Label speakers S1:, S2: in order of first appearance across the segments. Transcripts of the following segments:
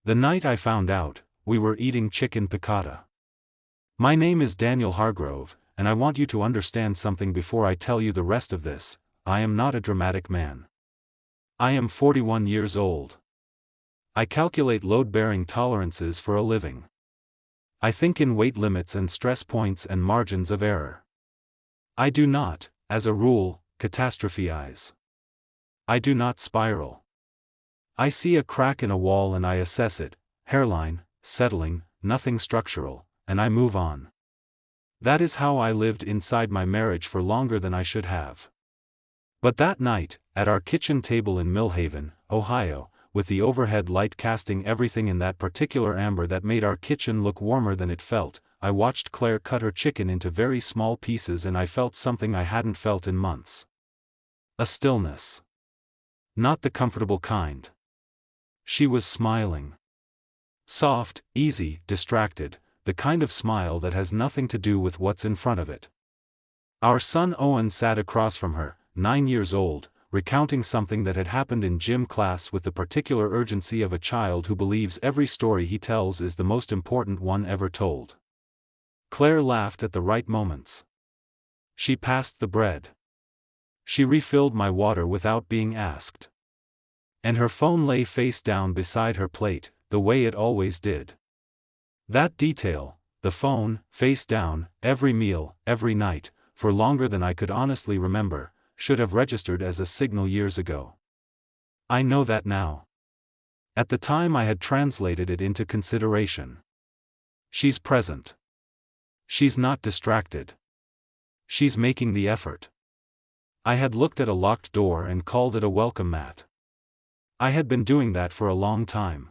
S1: The night I found out, we were eating chicken piccata. My name is Daniel Hargrove, and I want you to understand something before I tell you the rest of this. I am not a dramatic man. I am 41 years old. I calculate load-bearing tolerances for a living. I think in weight limits and stress points and margins of error. I do not, as a rule, catastrophize. I do not spiral. I see a crack in a wall and I assess it, hairline, settling, nothing structural, and I move on. That is how I lived inside my marriage for longer than I should have. But that night, at our kitchen table in Millhaven, Ohio, with the overhead light casting everything in that particular amber that made our kitchen look warmer than it felt, I watched Claire cut her chicken into very small pieces and I felt something I hadn't felt in months. A stillness. Not the comfortable kind. She was smiling. Soft, easy, distracted, the kind of smile that has nothing to do with what's in front of it. Our son Owen sat across from her, 9 years old, recounting something that had happened in gym class with the particular urgency of a child who believes every story he tells is the most important one ever told. Claire laughed at the right moments. She passed the bread. She refilled my water without being asked. And her phone lay face down beside her plate, the way it always did. That detail, the phone, face down, every meal, every night, for longer than I could honestly remember, should have registered as a signal years ago. I know that now. At the time I had translated it into consideration. She's present. She's not distracted. She's making the effort. I had looked at a locked door and called it a welcome mat. I had been doing that for a long time.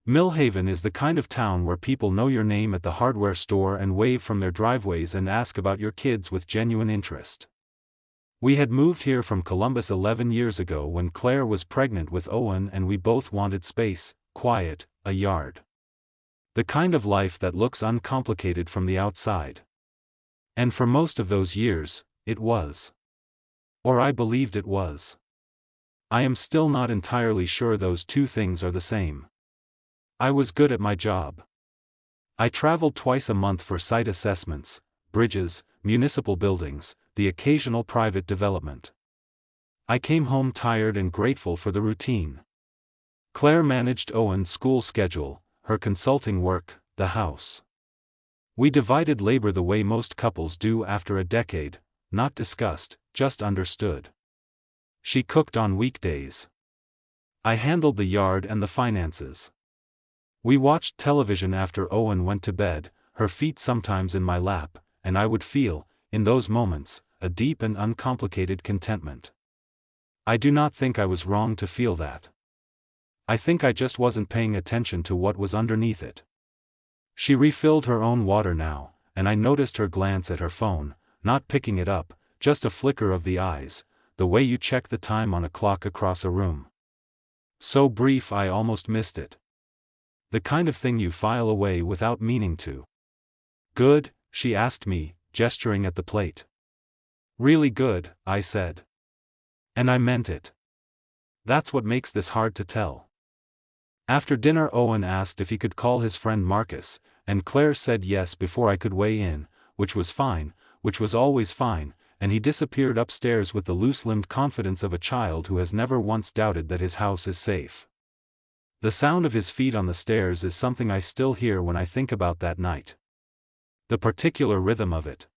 S1: Millhaven is the kind of town where people know your name at the hardware store and wave from their driveways and ask about your kids with genuine interest. We had moved here from Columbus 11 years ago when Claire was pregnant with Owen and we both wanted space, quiet, a yard. The kind of life that looks uncomplicated from the outside. And for most of those years, it was. Or I believed it was. I am still not entirely sure those two things are the same. I was good at my job. I traveled twice a month for site assessments, bridges, municipal buildings, the occasional private development. I came home tired and grateful for the routine. Claire managed Owen's school schedule, her consulting work, the house. We divided labor the way most couples do after a decade, not discussed, just understood. She cooked on weekdays. I handled the yard and the finances. We watched television after Owen went to bed, her feet sometimes in my lap, and I would feel, in those moments, a deep and uncomplicated contentment. I do not think I was wrong to feel that. I think I just wasn't paying attention to what was underneath it. She refilled her own water now, and I noticed her glance at her phone, not picking it up, just a flicker of the eyes, the way you check the time on a clock across a room. So brief I almost missed it. The kind of thing you file away without meaning to. Good? She asked me, gesturing at the plate. Really good, I said. And I meant it. That's what makes this hard to tell. After dinner Owen asked if he could call his friend Marcus, and Claire said yes before I could weigh in, which was fine, which was always fine, and he disappeared upstairs with the loose-limbed confidence of a child who has never once doubted that his house is safe. The sound of his feet on the stairs is something I still hear when I think about that night. The particular rhythm of it.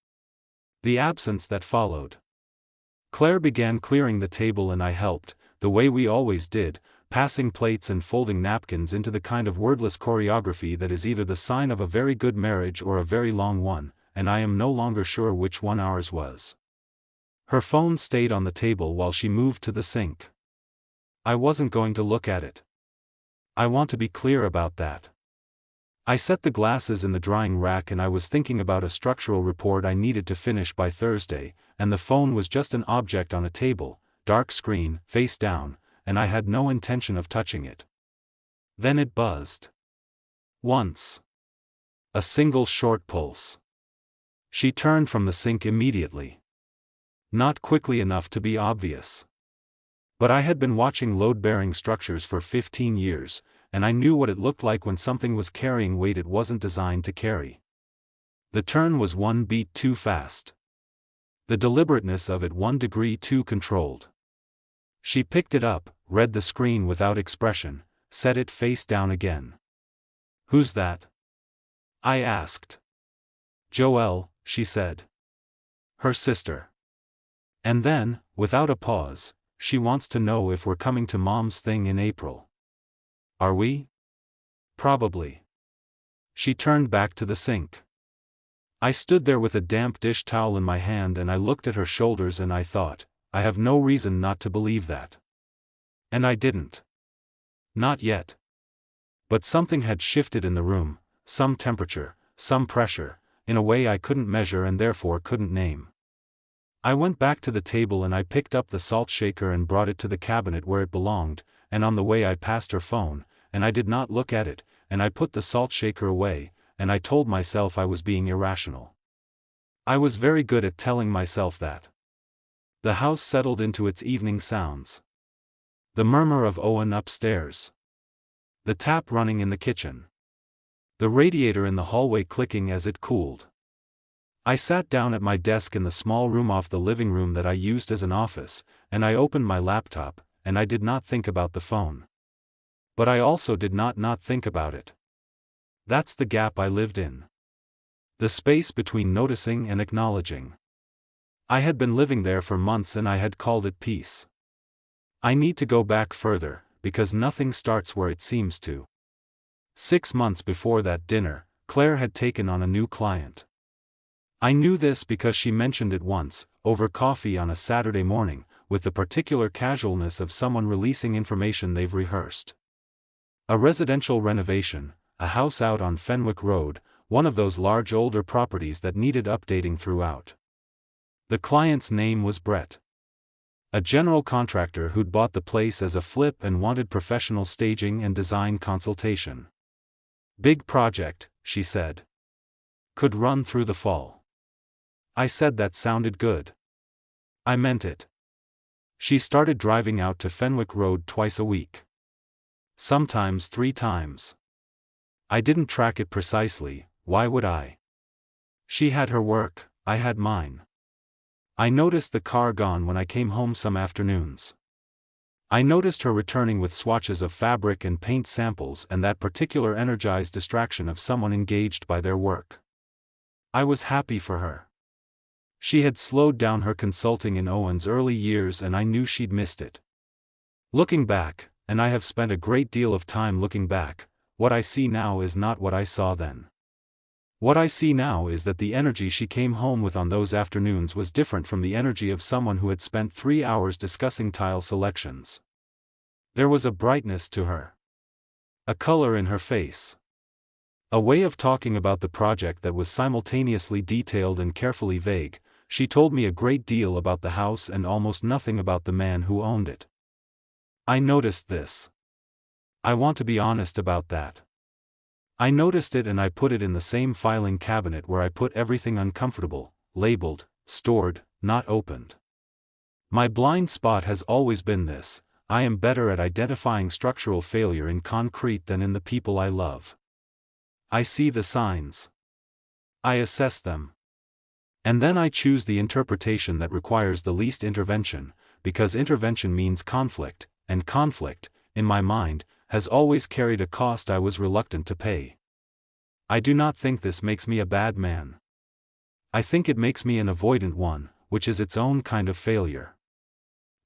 S1: The absence that followed. Claire began clearing the table and I helped, the way we always did, passing plates and folding napkins into the kind of wordless choreography that is either the sign of a very good marriage or a very long one, and I am no longer sure which one ours was. Her phone stayed on the table while she moved to the sink. I wasn't going to look at it. I want to be clear about that. I set the glasses in the drying rack and I was thinking about a structural report I needed to finish by Thursday, and the phone was just an object on a table, dark screen, face down, and I had no intention of touching it. Then it buzzed. Once. A single short pulse. She turned from the sink immediately. Not quickly enough to be obvious. But I had been watching load-bearing structures for 15 years, and I knew what it looked like when something was carrying weight it wasn't designed to carry. The turn was one beat too fast. The deliberateness of it 1 degree too controlled. She picked it up, read the screen without expression, set it face down again. "Who's that?" I asked. "Joelle," she said. "Her sister." And then, without a pause, "She wants to know if we're coming to Mom's thing in April." "Are we?" "Probably." She turned back to the sink. I stood there with a damp dish towel in my hand and I looked at her shoulders and I thought, I have no reason not to believe that. And I didn't. Not yet. But something had shifted in the room, some temperature, some pressure, in a way I couldn't measure and therefore couldn't name. I went back to the table and I picked up the salt shaker and brought it to the cabinet where it belonged, and on the way I passed her phone, and I did not look at it, and I put the salt shaker away, and I told myself I was being irrational. I was very good at telling myself that. The house settled into its evening sounds. The murmur of Owen upstairs. The tap running in the kitchen. The radiator in the hallway clicking as it cooled. I sat down at my desk in the small room off the living room that I used as an office, and I opened my laptop, and I did not think about the phone. But I also did not think about it. That's the gap I lived in. The space between noticing and acknowledging. I had been living there for months and I had called it peace. I need to go back further, because nothing starts where it seems to. 6 months before that dinner, Claire had taken on a new client. I knew this because she mentioned it once, over coffee on a Saturday morning, with the particular casualness of someone releasing information they've rehearsed. A residential renovation, a house out on Fenwick Road, one of those large older properties that needed updating throughout. The client's name was Brett. A general contractor who'd bought the place as a flip and wanted professional staging and design consultation. Big project, she said. Could run through the fall. I said that sounded good. I meant it. She started driving out to Fenwick Road twice a week. Sometimes 3 times. I didn't track it precisely, why would I? She had her work, I had mine. I noticed the car gone when I came home some afternoons. I noticed her returning with swatches of fabric and paint samples and that particular energized distraction of someone engaged by their work. I was happy for her. She had slowed down her consulting in Owen's early years and I knew she'd missed it. Looking back, and I have spent a great deal of time looking back, what I see now is not what I saw then. What I see now is that the energy she came home with on those afternoons was different from the energy of someone who had spent 3 hours discussing tile selections. There was a brightness to her. A color in her face. A way of talking about the project that was simultaneously detailed and carefully vague. She told me a great deal about the house and almost nothing about the man who owned it. I noticed this. I want to be honest about that. I noticed it and I put it in the same filing cabinet where I put everything uncomfortable, labeled, stored, not opened. My blind spot has always been this: I am better at identifying structural failure in concrete than in the people I love. I see the signs. I assess them. And then I choose the interpretation that requires the least intervention, because intervention means conflict, and conflict, in my mind, has always carried a cost I was reluctant to pay. I do not think this makes me a bad man. I think it makes me an avoidant one, which is its own kind of failure.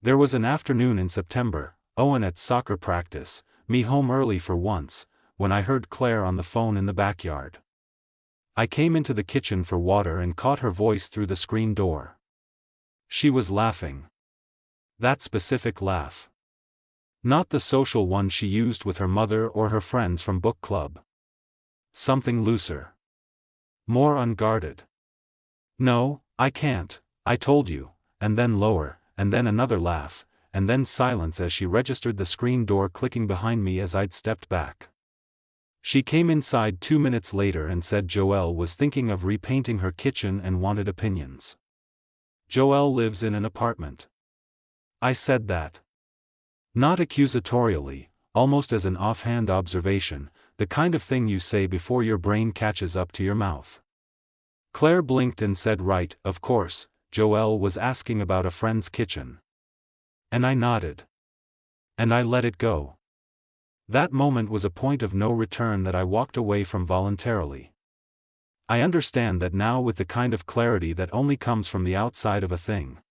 S1: There was an afternoon in September, Owen at soccer practice, me home early for once, when I heard Claire on the phone in the backyard. I came into the kitchen for water and caught her voice through the screen door. She was laughing. That specific laugh. Not the social one she used with her mother or her friends from book club. Something looser. More unguarded. No, I can't, I told you, and then lower, and then another laugh, and then silence as she registered the screen door clicking behind me as I'd stepped back. She came inside 2 minutes later and said Joelle was thinking of repainting her kitchen and wanted opinions. Joelle lives in an apartment. I said that. Not accusatorially, almost as an offhand observation, the kind of thing you say before your brain catches up to your mouth. Claire blinked and said, "Right, of course, Joelle was asking about a friend's kitchen." And I nodded. And I let it go. That moment was a point of no return that I walked away from voluntarily. I understand that now with the kind of clarity that only comes from the outside of a thing.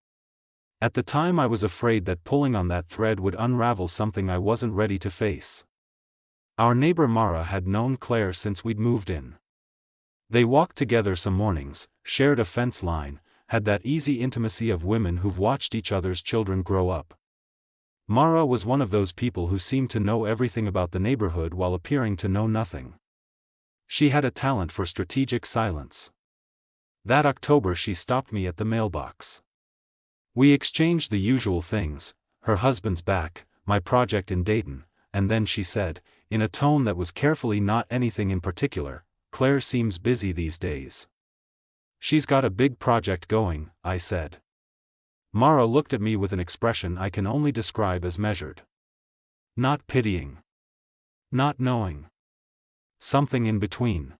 S1: At the time I was afraid that pulling on that thread would unravel something I wasn't ready to face. Our neighbor Mara had known Claire since we'd moved in. They walked together some mornings, shared a fence line, had that easy intimacy of women who've watched each other's children grow up. Mara was one of those people who seemed to know everything about the neighborhood while appearing to know nothing. She had a talent for strategic silence. That October she stopped me at the mailbox. We exchanged the usual things, her husband's back, my project in Dayton, and then she said, in a tone that was carefully not anything in particular, "Claire seems busy these days." "She's got a big project going," I said. Mara looked at me with an expression I can only describe as measured. Not pitying. Not knowing. Something in between.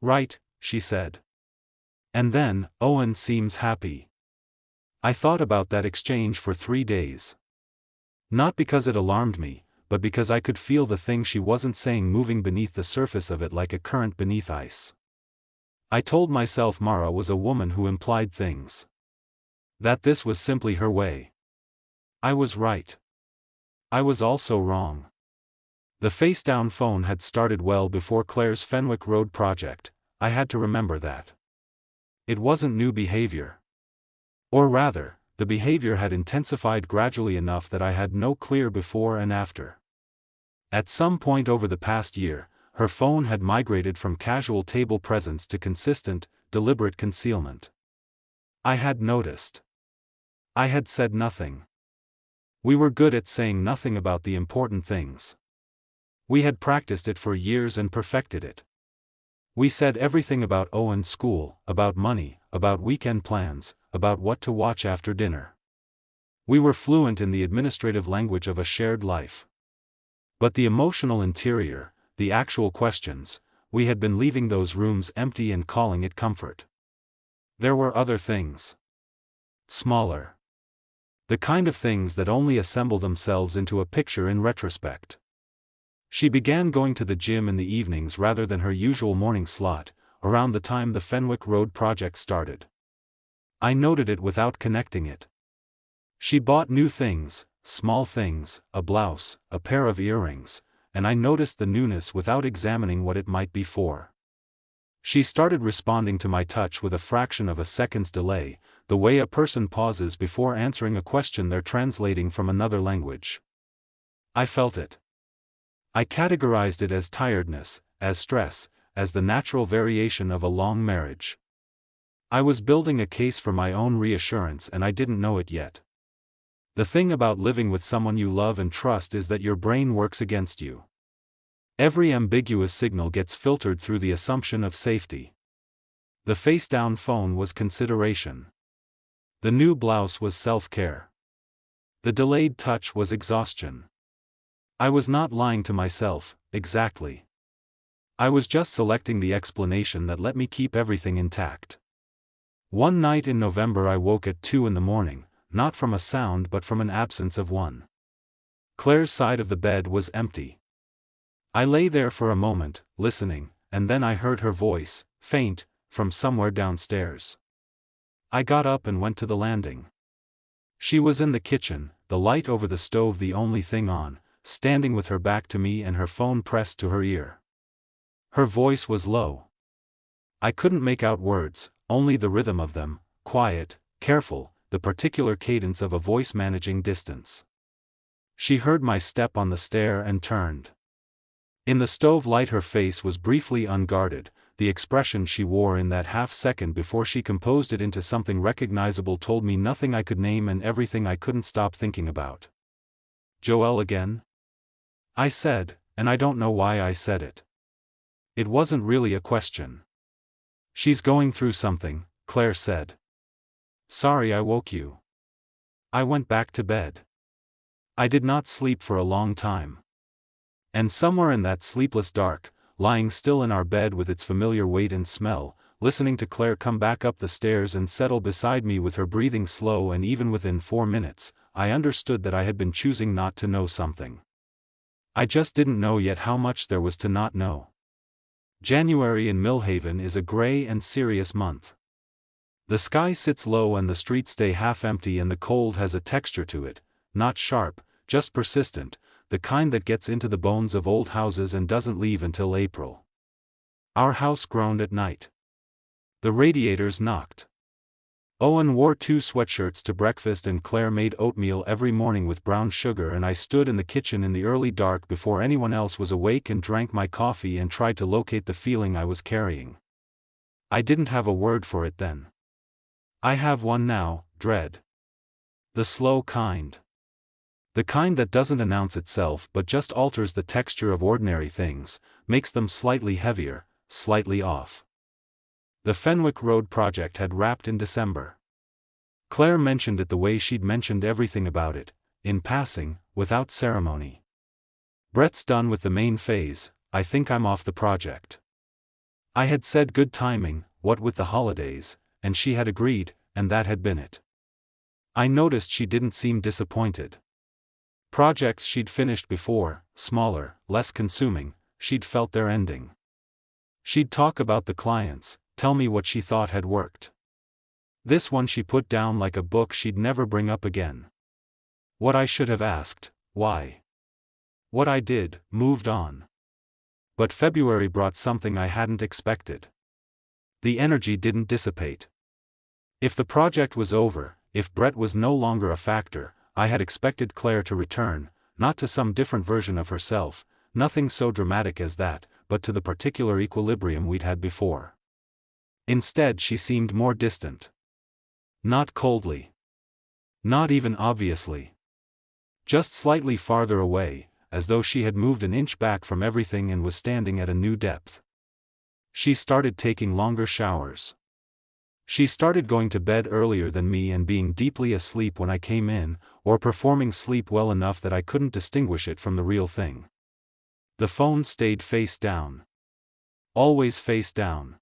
S1: "Right," she said. And then, "Owen seems happy." I thought about that exchange for 3 days. Not because it alarmed me, but because I could feel the thing she wasn't saying moving beneath the surface of it like a current beneath ice. I told myself Mara was a woman who implied things. That this was simply her way. I was right. I was also wrong. The face-down phone had started well before Claire's Fenwick Road project. I had to remember that. It wasn't new behavior. Or rather, the behavior had intensified gradually enough that I had no clear before and after. At some point over the past year, her phone had migrated from casual table presence to consistent, deliberate concealment. I had noticed. I had said nothing. We were good at saying nothing about the important things. We had practiced it for years and perfected it. We said everything about Owen's school, about money, about weekend plans, about what to watch after dinner. We were fluent in the administrative language of a shared life. But the emotional interior, the actual questions, we had been leaving those rooms empty and calling it comfort. There were other things. Smaller. The kind of things that only assemble themselves into a picture in retrospect. She began going to the gym in the evenings rather than her usual morning slot, around the time the Fenwick Road project started. I noted it without connecting it. She bought new things, small things, a blouse, a pair of earrings, and I noticed the newness without examining what it might be for. She started responding to my touch with a fraction of a second's delay, the way a person pauses before answering a question they're translating from another language. I felt it. I categorized it as tiredness, as stress, as the natural variation of a long marriage. I was building a case for my own reassurance and I didn't know it yet. The thing about living with someone you love and trust is that your brain works against you. Every ambiguous signal gets filtered through the assumption of safety. The face-down phone was consideration. The new blouse was self-care. The delayed touch was exhaustion. I was not lying to myself, exactly. I was just selecting the explanation that let me keep everything intact. One night in November I woke at 2 a.m, not from a sound but from an absence of one. Claire's side of the bed was empty. I lay there for a moment, listening, and then I heard her voice, faint, from somewhere downstairs. I got up and went to the landing. She was in the kitchen, the light over the stove the only thing on, standing with her back to me and her phone pressed to her ear. Her voice was low. I couldn't make out words, only the rhythm of them, quiet, careful, the particular cadence of a voice managing distance. She heard my step on the stair and turned. In the stove light her face was briefly unguarded, the expression she wore in that half-second before she composed it into something recognizable told me nothing I could name and everything I couldn't stop thinking about. "Joelle again?" I said, and I don't know why I said it. It wasn't really a question. "She's going through something," Claire said. "Sorry I woke you." I went back to bed. I did not sleep for a long time. And somewhere in that sleepless dark, lying still in our bed with its familiar weight and smell, listening to Claire come back up the stairs and settle beside me with her breathing slow, and even within 4 minutes, I understood that I had been choosing not to know something. I just didn't know yet how much there was to not know. January in Millhaven is a gray and serious month. The sky sits low and the streets stay half empty, and the cold has a texture to it, not sharp, just persistent, the kind that gets into the bones of old houses and doesn't leave until April. Our house groaned at night. The radiators knocked. Owen wore 2 sweatshirts to breakfast, and Claire made oatmeal every morning with brown sugar, and I stood in the kitchen in the early dark before anyone else was awake and drank my coffee and tried to locate the feeling I was carrying. I didn't have a word for it then. I have one now: dread. The slow kind. The kind that doesn't announce itself but just alters the texture of ordinary things, makes them slightly heavier, slightly off. The Fenwick Road project had wrapped in December. Claire mentioned it the way she'd mentioned everything about it, in passing, without ceremony. Brett's done with the main phase, I think I'm off the project. I had said good timing, what with the holidays, and she had agreed, and that had been it. I noticed she didn't seem disappointed. Projects she'd finished before, smaller, less consuming, she'd felt their ending. She'd talk about the clients, tell me what she thought had worked. This one she put down like a book she'd never bring up again. What I should have asked, why? What I did, moved on. But February brought something I hadn't expected. The energy didn't dissipate. If the project was over, if Brett was no longer a factor, I had expected Claire to return, not to some different version of herself, nothing so dramatic as that, but to the particular equilibrium we'd had before. Instead, she seemed more distant. Not coldly. Not even obviously. Just slightly farther away, as though she had moved an inch back from everything and was standing at a new depth. She started taking longer showers. She started going to bed earlier than me and being deeply asleep when I came in, or performing sleep well enough that I couldn't distinguish it from the real thing. The phone stayed face down. Always face down.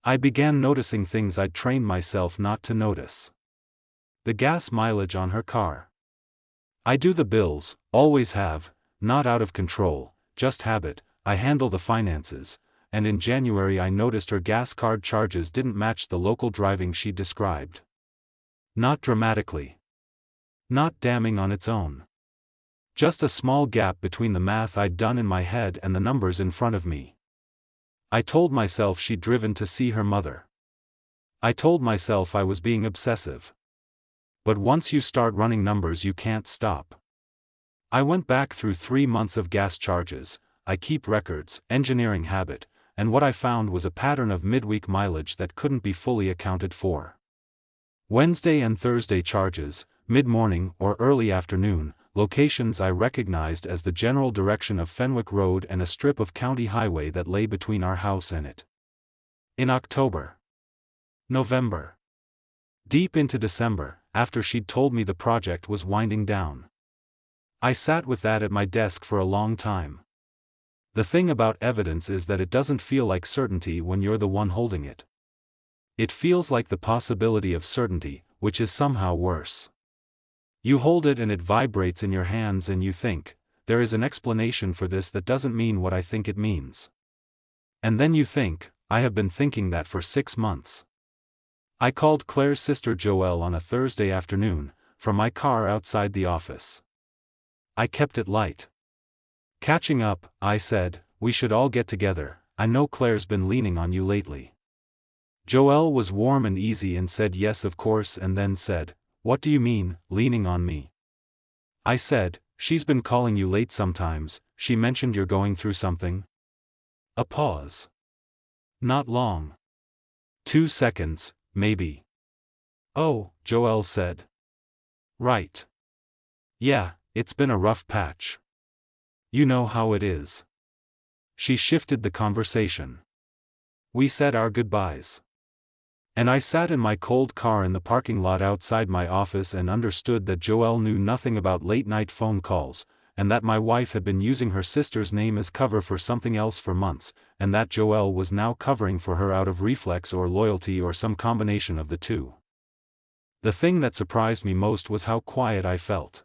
S1: I began noticing things I'd trained myself not to notice. The gas mileage on her car. I do the bills, always have, not out of control, just habit. I handle the finances, and in January I noticed her gas card charges didn't match the local driving she described. Not dramatically. Not damning on its own. Just a small gap between the math I'd done in my head and the numbers in front of me. I told myself she'd driven to see her mother. I told myself I was being obsessive. But once you start running numbers, you can't stop. I went back through 3 months of gas charges. I keep records, engineering habit, and what I found was a pattern of midweek mileage that couldn't be fully accounted for. Wednesday and Thursday charges, mid-morning or early afternoon, locations I recognized as the general direction of Fenwick Road and a strip of county highway that lay between our house and it. In October. November. Deep into December, after she'd told me the project was winding down. I sat with that at my desk for a long time. The thing about evidence is that it doesn't feel like certainty when you're the one holding it. It feels like the possibility of certainty, which is somehow worse. You hold it and it vibrates in your hands and you think, there is an explanation for this that doesn't mean what I think it means. And then you think, I have been thinking that for 6 months. I called Claire's sister Joelle on a Thursday afternoon, from my car outside the office. I kept it light. Catching up, I said, we should all get together, I know Claire's been leaning on you lately. Joelle was warm and easy and said yes of course, and then said, what do you mean, leaning on me? I said, she's been calling you late sometimes, she mentioned you're going through something. A pause. Not long. 2 seconds, maybe. Oh, Joelle said. Right. Yeah, it's been a rough patch. You know how it is. She shifted the conversation. We said our goodbyes. And I sat in my cold car in the parking lot outside my office and understood that Joelle knew nothing about late-night phone calls, and that my wife had been using her sister's name as cover for something else for months, and that Joelle was now covering for her out of reflex or loyalty or some combination of the two. The thing that surprised me most was how quiet I felt.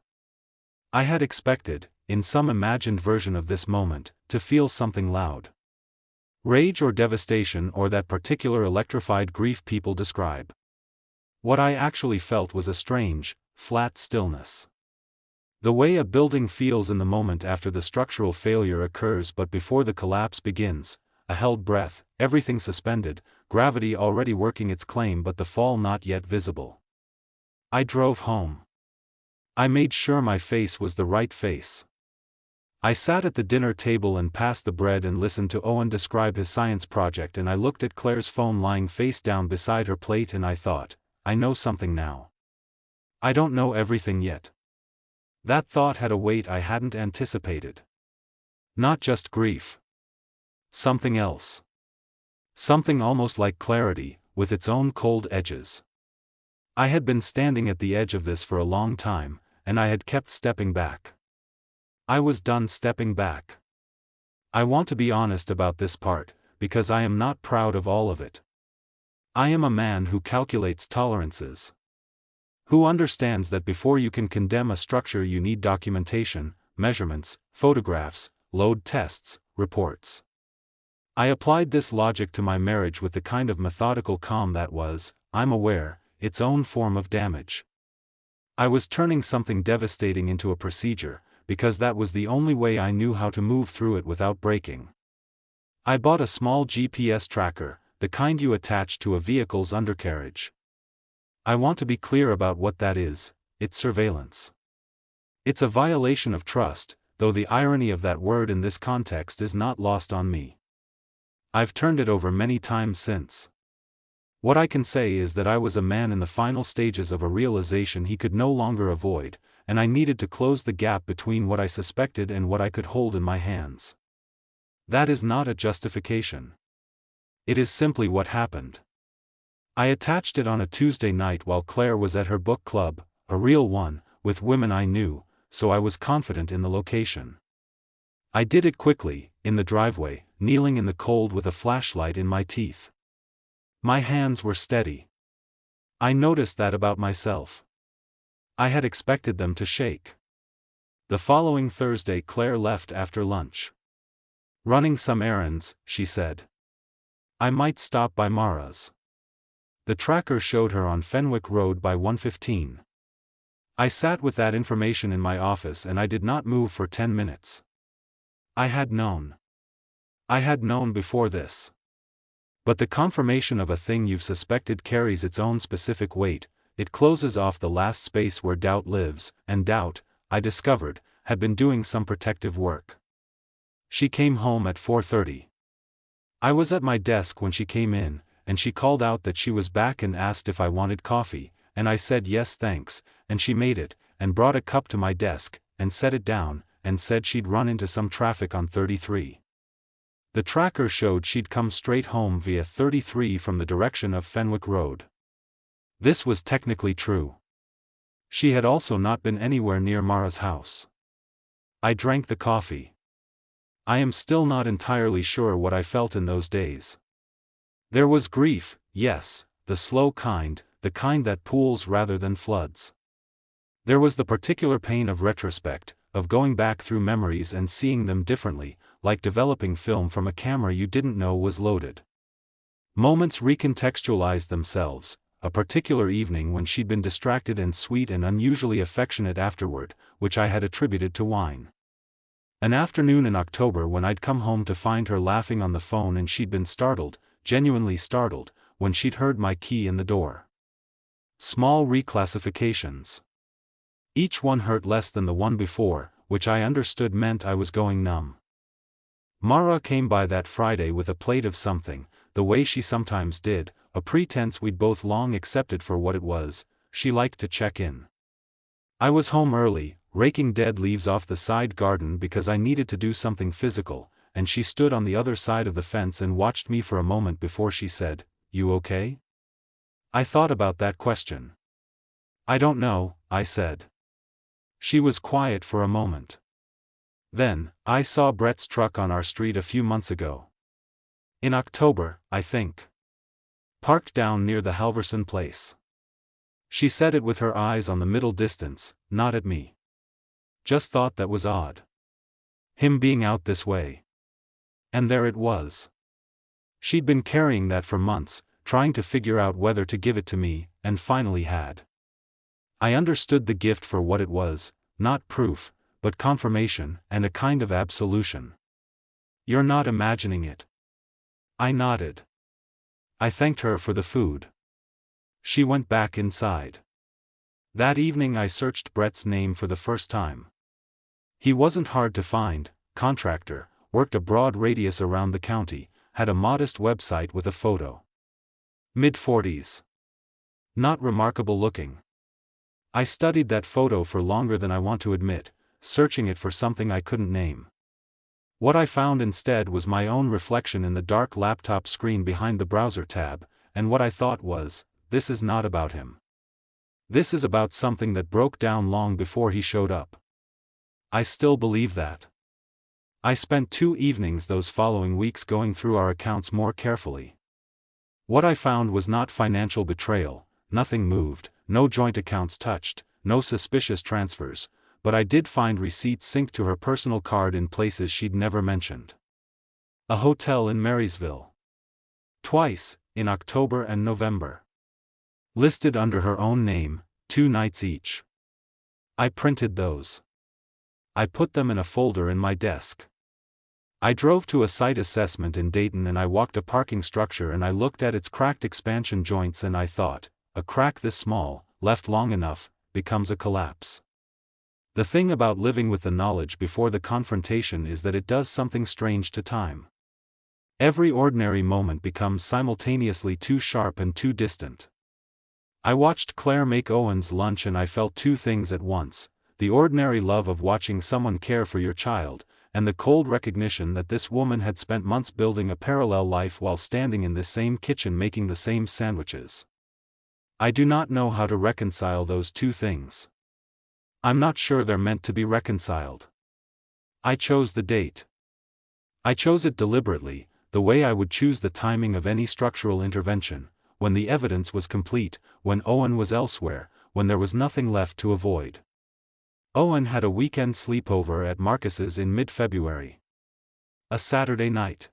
S1: I had expected, in some imagined version of this moment, to feel something loud. Rage or devastation or that particular electrified grief people describe. What I actually felt was a strange, flat stillness. The way a building feels in the moment after the structural failure occurs but before the collapse begins, a held breath, everything suspended, gravity already working its claim but the fall not yet visible. I drove home. I made sure my face was the right face. I sat at the dinner table and passed the bread and listened to Owen describe his science project, and I looked at Claire's phone lying face down beside her plate and I thought, I know something now. I don't know everything yet. That thought had a weight I hadn't anticipated. Not just grief. Something else. Something almost like clarity, with its own cold edges. I had been standing at the edge of this for a long time, and I had kept stepping back. I was done stepping back. I want to be honest about this part, because I am not proud of all of it. I am a man who calculates tolerances. Who understands that before you can condemn a structure you need documentation, measurements, photographs, load tests, reports. I applied this logic to my marriage with the kind of methodical calm that was, I'm aware, its own form of damage. I was turning something devastating into a procedure, because that was the only way I knew how to move through it without breaking. I bought a small GPS tracker, the kind you attach to a vehicle's undercarriage. I want to be clear about what that is: it's surveillance. It's a violation of trust, though the irony of that word in this context is not lost on me. I've turned it over many times since. What I can say is that I was a man in the final stages of a realization he could no longer avoid, and I needed to close the gap between what I suspected and what I could hold in my hands. That is not a justification. It is simply what happened. I attached it on a Tuesday night while Claire was at her book club, a real one, with women I knew, so I was confident in the location. I did it quickly, in the driveway, kneeling in the cold with a flashlight in my teeth. My hands were steady. I noticed that about myself. I had expected them to shake. The following Thursday Claire left after lunch. Running some errands, she said. I might stop by Mara's. The tracker showed her on Fenwick Road by 1:15. I sat with that information in my office and I did not move for 10 minutes. I had known. I had known before this. But the confirmation of a thing you've suspected carries its own specific weight. It closes off the last space where doubt lives, and doubt, I discovered, had been doing some protective work. She came home at 4:30. I was at my desk when she came in, and she called out that she was back and asked if I wanted coffee, and I said yes thanks, and she made it, and brought a cup to my desk, and set it down, and said she'd run into some traffic on 33. The tracker showed she'd come straight home via 33 from the direction of Fenwick Road. This was technically true. She had also not been anywhere near Mara's house. I drank the coffee. I am still not entirely sure what I felt in those days. There was grief, yes, the slow kind, the kind that pools rather than floods. There was the particular pain of retrospect, of going back through memories and seeing them differently, like developing film from a camera you didn't know was loaded. Moments recontextualized themselves, a particular evening when she'd been distracted and sweet and unusually affectionate afterward, which I had attributed to wine. An afternoon in October when I'd come home to find her laughing on the phone and she'd been startled, genuinely startled, when she'd heard my key in the door. Small reclassifications. Each one hurt less than the one before, which I understood meant I was going numb. Mara came by that Friday with a plate of something, the way she sometimes did, a pretense we'd both long accepted for what it was. She liked to check in. I was home early, raking dead leaves off the side garden because I needed to do something physical, and she stood on the other side of the fence and watched me for a moment before she said, "You okay?" I thought about that question. "I don't know," I said. She was quiet for a moment. Then, I saw Brett's truck on our street a few months ago. In October, I think. Parked down near the Halverson place. She said it with her eyes on the middle distance, not at me. Just thought that was odd. Him being out this way. And there it was. She'd been carrying that for months, trying to figure out whether to give it to me, and finally had. I understood the gift for what it was, not proof, but confirmation, and a kind of absolution. You're not imagining it. I nodded. I thanked her for the food. She went back inside. That evening I searched Brett's name for the first time. He wasn't hard to find, contractor, worked a broad radius around the county, had a modest website with a photo. Mid-40s. Not remarkable looking. I studied that photo for longer than I want to admit, searching it for something I couldn't name. What I found instead was my own reflection in the dark laptop screen behind the browser tab, and what I thought was, this is not about him. This is about something that broke down long before he showed up. I still believe that. I spent 2 evenings those following weeks going through our accounts more carefully. What I found was not financial betrayal, nothing moved, no joint accounts touched, no suspicious transfers, but I did find receipts synced to her personal card in places she'd never mentioned. A hotel in Marysville. Twice, in October and November. Listed under her own name, 2 nights each. I printed those. I put them in a folder in my desk. I drove to a site assessment in Dayton and I walked a parking structure and I looked at its cracked expansion joints and I thought, a crack this small, left long enough, becomes a collapse. The thing about living with the knowledge before the confrontation is that it does something strange to time. Every ordinary moment becomes simultaneously too sharp and too distant. I watched Claire make Owen's lunch and I felt 2 things at once, the ordinary love of watching someone care for your child, and the cold recognition that this woman had spent months building a parallel life while standing in this same kitchen making the same sandwiches. I do not know how to reconcile those 2 things. I'm not sure they're meant to be reconciled. I chose the date. I chose it deliberately, the way I would choose the timing of any structural intervention, when the evidence was complete, when Owen was elsewhere, when there was nothing left to avoid. Owen had a weekend sleepover at Marcus's in mid-February. A Saturday night.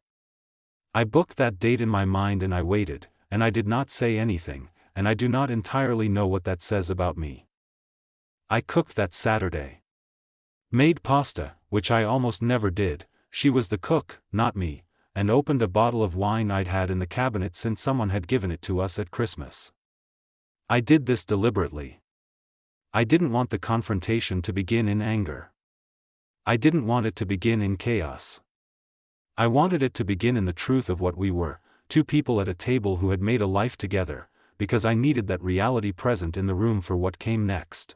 S1: I booked that date in my mind and I waited, and I did not say anything, and I do not entirely know what that says about me. I cooked that Saturday. Made pasta, which I almost never did, she was the cook, not me, and opened a bottle of wine I'd had in the cabinet since someone had given it to us at Christmas. I did this deliberately. I didn't want the confrontation to begin in anger. I didn't want it to begin in chaos. I wanted it to begin in the truth of what we were, 2 people at a table who had made a life together, because I needed that reality present in the room for what came next.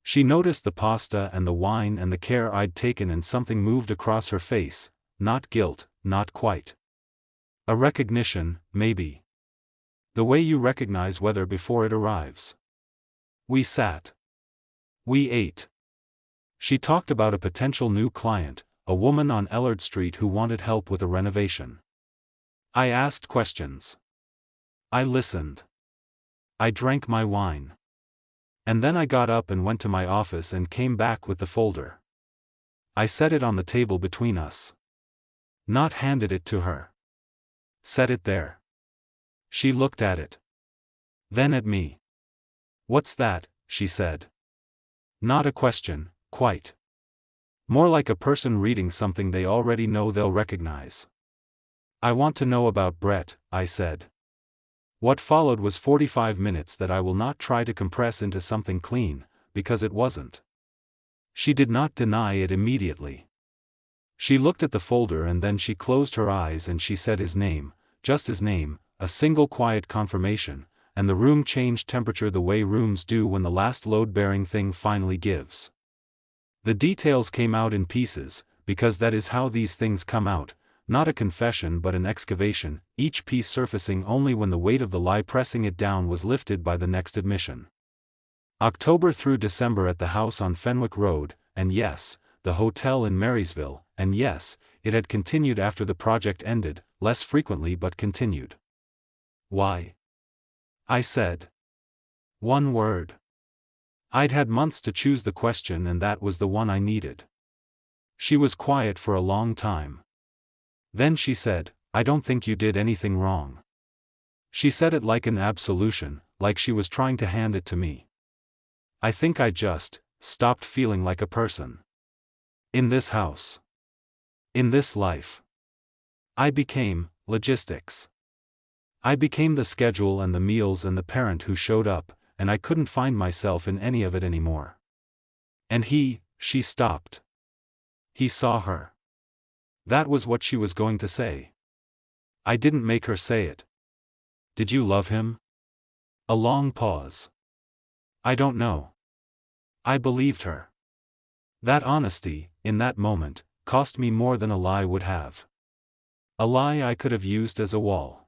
S1: She noticed the pasta and the wine and the care I'd taken and something moved across her face, not guilt, not quite. A recognition, maybe. The way you recognize weather before it arrives. We sat. We ate. She talked about a potential new client, a woman on Ellard Street who wanted help with a renovation. I asked questions. I listened. I drank my wine. And then I got up and went to my office and came back with the folder. I set it on the table between us. Not handed it to her. Set it there. She looked at it. Then at me. "What's that?" she said. Not a question, quite. More like a person reading something they already know they'll recognize. "I want to know about Brett," I said. What followed was 45 minutes that I will not try to compress into something clean, because it wasn't. She did not deny it immediately. She looked at the folder and then she closed her eyes and she said his name, just his name, a single quiet confirmation, and the room changed temperature the way rooms do when the last load-bearing thing finally gives. The details came out in pieces, because that is how these things come out, not a confession but an excavation, each piece surfacing only when the weight of the lie pressing it down was lifted by the next admission. October through December at the house on Fenwick Road, and yes, the hotel in Marysville, and yes, it had continued after the project ended, less frequently but continued. Why? I said. One word. I'd had months to choose the question and that was the one I needed. She was quiet for a long time. Then she said, I don't think you did anything wrong. She said it like an absolution, like she was trying to hand it to me. I think I just stopped feeling like a person. In this house. In this life. I became logistics. I became the schedule and the meals and the parent who showed up, and I couldn't find myself in any of it anymore. And she stopped. He saw her. That was what she was going to say. I didn't make her say it. Did you love him? A long pause. I don't know. I believed her. That honesty, in that moment, cost me more than a lie would have. A lie I could have used as a wall.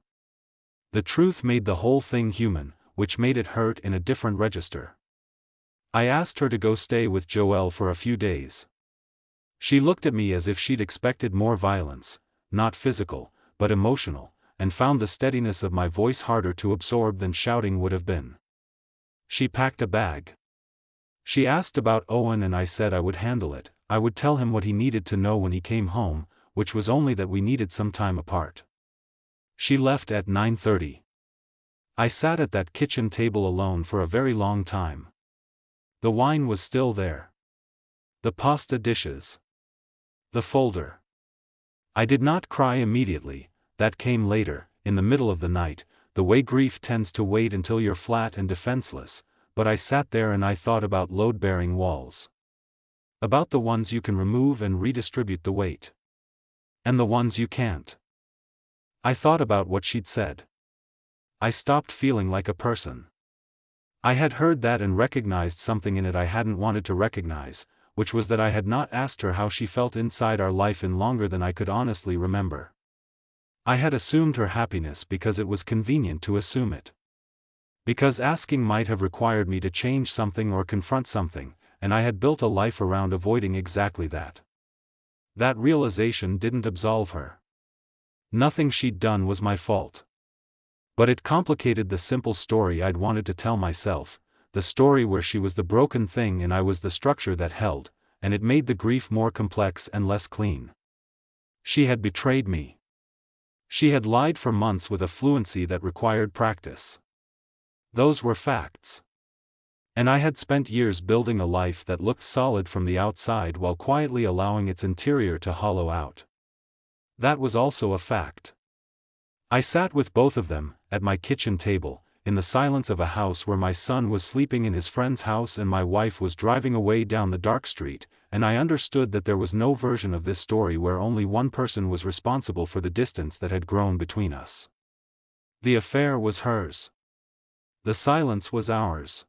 S1: The truth made the whole thing human, which made it hurt in a different register. I asked her to go stay with Joelle for a few days. She looked at me as if she'd expected more violence, not physical, but emotional, and found the steadiness of my voice harder to absorb than shouting would have been. She packed a bag. She asked about Owen and I said I would handle it. I would tell him what he needed to know when he came home, which was only that we needed some time apart. She left at 9:30. I sat at that kitchen table alone for a very long time. The wine was still there. The pasta dishes. The folder. I did not cry immediately, that came later, in the middle of the night, the way grief tends to wait until you're flat and defenseless, but I sat there and I thought about load-bearing walls. About the ones you can remove and redistribute the weight. And the ones you can't. I thought about what she'd said. I stopped feeling like a person. I had heard that and recognized something in it I hadn't wanted to recognize, which was that I had not asked her how she felt inside our life in longer than I could honestly remember. I had assumed her happiness because it was convenient to assume it. Because asking might have required me to change something or confront something, and I had built a life around avoiding exactly that. That realization didn't absolve her. Nothing she'd done was my fault. But it complicated the simple story I'd wanted to tell myself, the story where she was the broken thing and I was the structure that held, and it made the grief more complex and less clean. She had betrayed me. She had lied for months with a fluency that required practice. Those were facts. And I had spent years building a life that looked solid from the outside while quietly allowing its interior to hollow out. That was also a fact. I sat with both of them, at my kitchen table, in the silence of a house where my son was sleeping in his friend's house and my wife was driving away down the dark street, and I understood that there was no version of this story where only one person was responsible for the distance that had grown between us. The affair was hers. The silence was ours.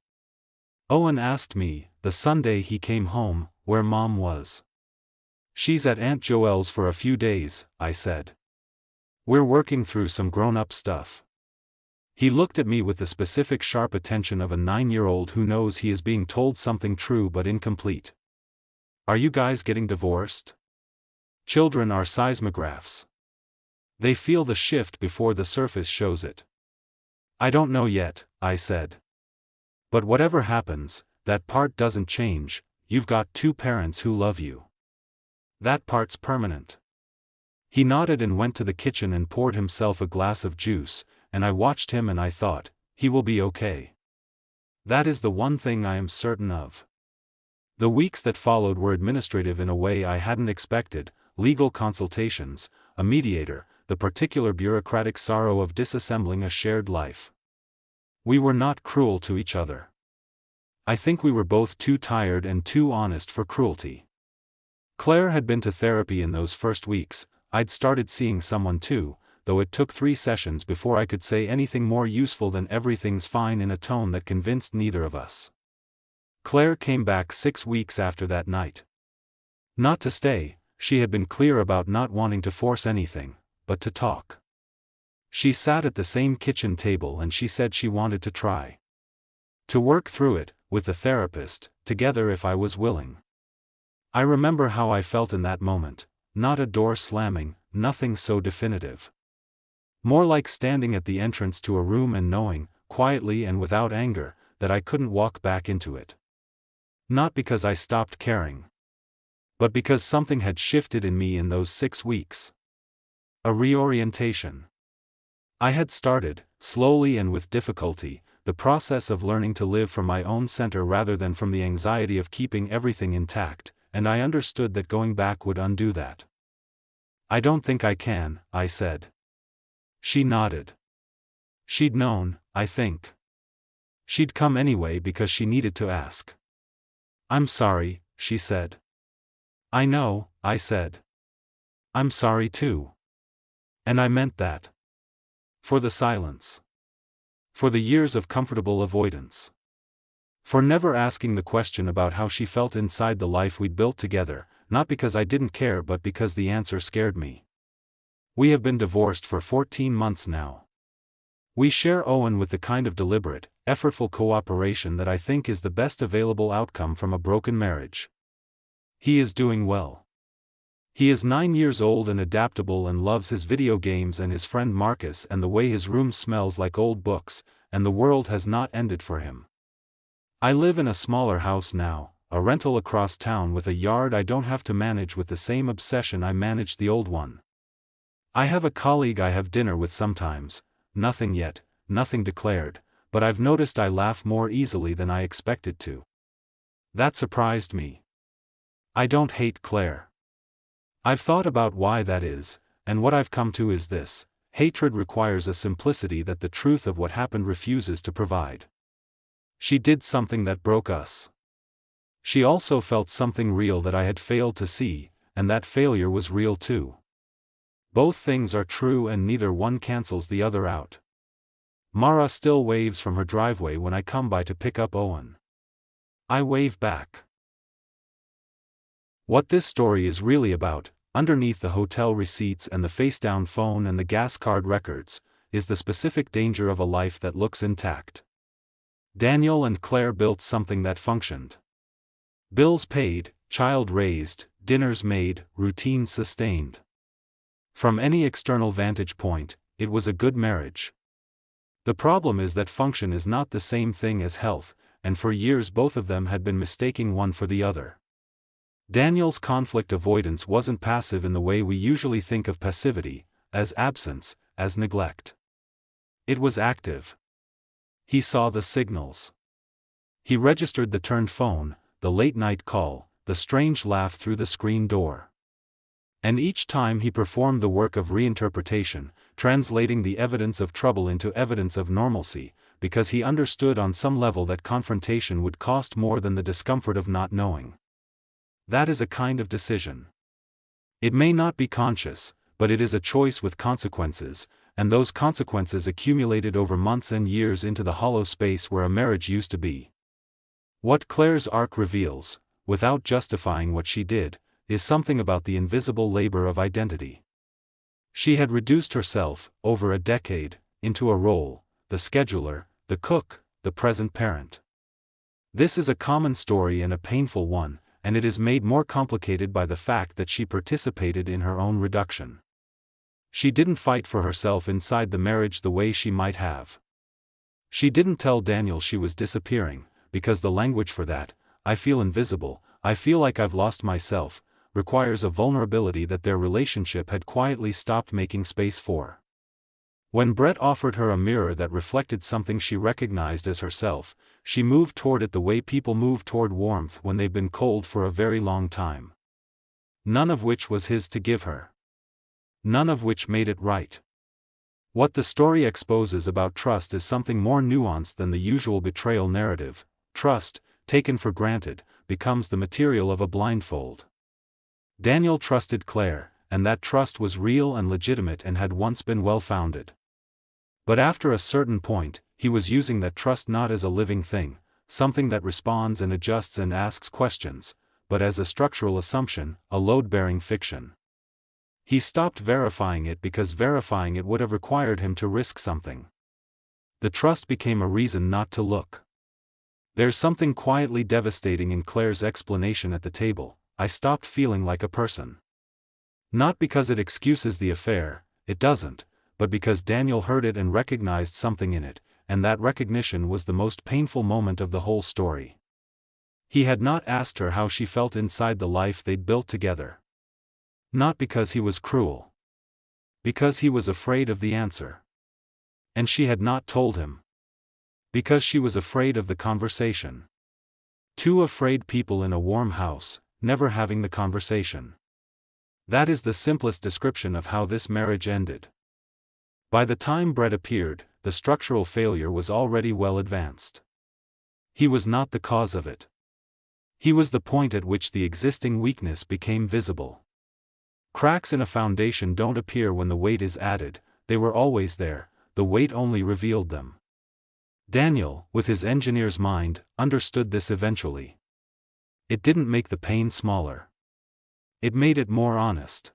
S1: Owen asked me, the Sunday he came home, where Mom was. She's at Aunt Joelle's for a few days, I said. We're working through some grown-up stuff. He looked at me with the specific sharp attention of a 9-year-old who knows he is being told something true but incomplete. Are you guys getting divorced? Children are seismographs. They feel the shift before the surface shows it. I don't know yet, I said. But whatever happens, that part doesn't change. You've got two parents who love you. That part's permanent. He nodded and went to the kitchen and poured himself a glass of juice, and I watched him and I thought, he will be okay. That is the one thing I am certain of. The weeks that followed were administrative in a way I hadn't expected, legal consultations, a mediator, the particular bureaucratic sorrow of disassembling a shared life. We were not cruel to each other. I think we were both too tired and too honest for cruelty. Claire had been to therapy in those first weeks. I'd started seeing someone too, though it took 3 sessions before I could say anything more useful than everything's fine in a tone that convinced neither of us. Claire came back 6 weeks after that night. Not to stay, she had been clear about not wanting to force anything, but to talk. She sat at the same kitchen table and she said she wanted to try to work through it, with the therapist, together if I was willing. I remember how I felt in that moment, not a door slamming, nothing so definitive. More like standing at the entrance to a room and knowing, quietly and without anger, that I couldn't walk back into it. Not because I stopped caring, but because something had shifted in me in those 6 weeks. A reorientation. I had started, slowly and with difficulty, the process of learning to live from my own center rather than from the anxiety of keeping everything intact, and I understood that going back would undo that. "I don't think I can," I said. She nodded. She'd known, I think. She'd come anyway because she needed to ask. "I'm sorry," she said. "I know," I said. "I'm sorry too." And I meant that. For the silence. For the years of comfortable avoidance. For never asking the question about how she felt inside the life we'd built together, not because I didn't care but because the answer scared me. We have been divorced for 14 months now. We share Owen with the kind of deliberate, effortful cooperation that I think is the best available outcome from a broken marriage. He is doing well. He is 9 years old and adaptable and loves his video games and his friend Marcus and the way his room smells like old books, and the world has not ended for him. I live in a smaller house now, a rental across town with a yard I don't have to manage with the same obsession I managed the old one. I have a colleague I have dinner with sometimes, nothing yet, nothing declared, but I've noticed I laugh more easily than I expected to. That surprised me. I don't hate Claire. I've thought about why that is, and what I've come to is this: hatred requires a simplicity that the truth of what happened refuses to provide. She did something that broke us. She also felt something real that I had failed to see, and that failure was real too. Both things are true and neither one cancels the other out. Mara still waves from her driveway when I come by to pick up Owen. I wave back. What this story is really about, underneath the hotel receipts and the face-down phone and the gas card records, is the specific danger of a life that looks intact. Daniel and Claire built something that functioned. Bills paid, child raised, dinners made, routine sustained. From any external vantage point, it was a good marriage. The problem is that function is not the same thing as health, and for years both of them had been mistaking one for the other. Daniel's conflict avoidance wasn't passive in the way we usually think of passivity, as absence, as neglect. It was active. He saw the signals. He registered the turned phone, the late-night call, the strange laugh through the screen door. And each time he performed the work of reinterpretation, translating the evidence of trouble into evidence of normalcy, because he understood on some level that confrontation would cost more than the discomfort of not knowing. That is a kind of decision. It may not be conscious, but it is a choice with consequences, and those consequences accumulated over months and years into the hollow space where a marriage used to be. What Claire's arc reveals, without justifying what she did, is something about the invisible labor of identity. She had reduced herself, over a decade, into a role: the scheduler, the cook, the present parent. This is a common story and a painful one, and it is made more complicated by the fact that she participated in her own reduction. She didn't fight for herself inside the marriage the way she might have. She didn't tell Daniel she was disappearing, because the language for that, "I feel invisible, I feel like I've lost myself," requires a vulnerability that their relationship had quietly stopped making space for. When Brett offered her a mirror that reflected something she recognized as herself, she moved toward it the way people move toward warmth when they've been cold for a very long time. None of which was his to give her. None of which made it right. What the story exposes about trust is something more nuanced than the usual betrayal narrative. Trust, taken for granted, becomes the material of a blindfold. Daniel trusted Claire, and that trust was real and legitimate and had once been well-founded. But after a certain point, he was using that trust not as a living thing, something that responds and adjusts and asks questions, but as a structural assumption, a load-bearing fiction. He stopped verifying it because verifying it would have required him to risk something. The trust became a reason not to look. There's something quietly devastating in Claire's explanation at the table: I stopped feeling like a person. Not because it excuses the affair, it doesn't, but because Daniel heard it and recognized something in it, and that recognition was the most painful moment of the whole story. He had not asked her how she felt inside the life they'd built together. Not because he was cruel. Because he was afraid of the answer. And she had not told him. Because she was afraid of the conversation. Two afraid people in a warm house, never having the conversation. That is the simplest description of how this marriage ended. By the time Brett appeared, the structural failure was already well advanced. He was not the cause of it. He was the point at which the existing weakness became visible. Cracks in a foundation don't appear when the weight is added, they were always there, the weight only revealed them. Daniel, with his engineer's mind, understood this eventually. It didn't make the pain smaller. It made it more honest.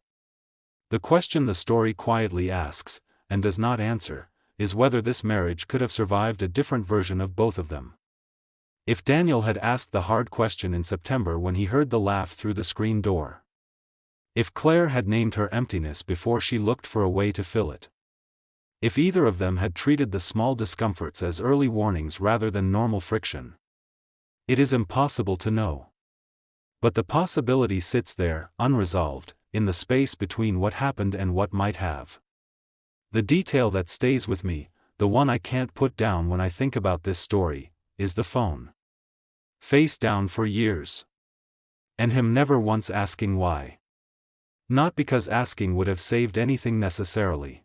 S1: The question the story quietly asks, and does not answer, is whether this marriage could have survived a different version of both of them. If Daniel had asked the hard question in September when he heard the laugh through the screen door. If Claire had named her emptiness before she looked for a way to fill it. If either of them had treated the small discomforts as early warnings rather than normal friction. It is impossible to know. But the possibility sits there, unresolved, in the space between what happened and what might have. The detail that stays with me, the one I can't put down when I think about this story, is the phone. Face down for years. And him never once asking why. Not because asking would have saved anything necessarily.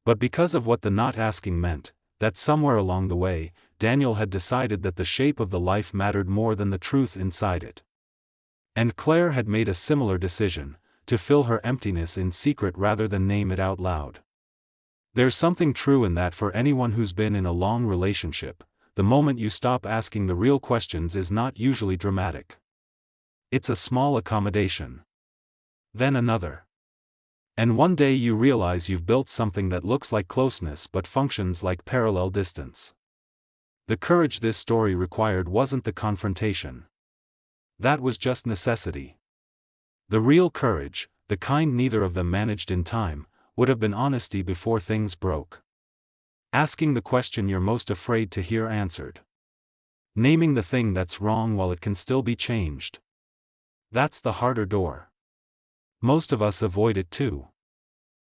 S1: But because of what the not asking meant, that somewhere along the way, Daniel had decided that the shape of the life mattered more than the truth inside it. And Claire had made a similar decision, to fill her emptiness in secret rather than name it out loud. There's something true in that for anyone who's been in a long relationship, the moment you stop asking the real questions is not usually dramatic. It's a small accommodation. Then another. And one day you realize you've built something that looks like closeness but functions like parallel distance. The courage this story required wasn't the confrontation. That was just necessity. The real courage, the kind neither of them managed in time, would have been honesty before things broke. Asking the question you're most afraid to hear answered. Naming the thing that's wrong while it can still be changed. That's the harder door. Most of us avoid it too.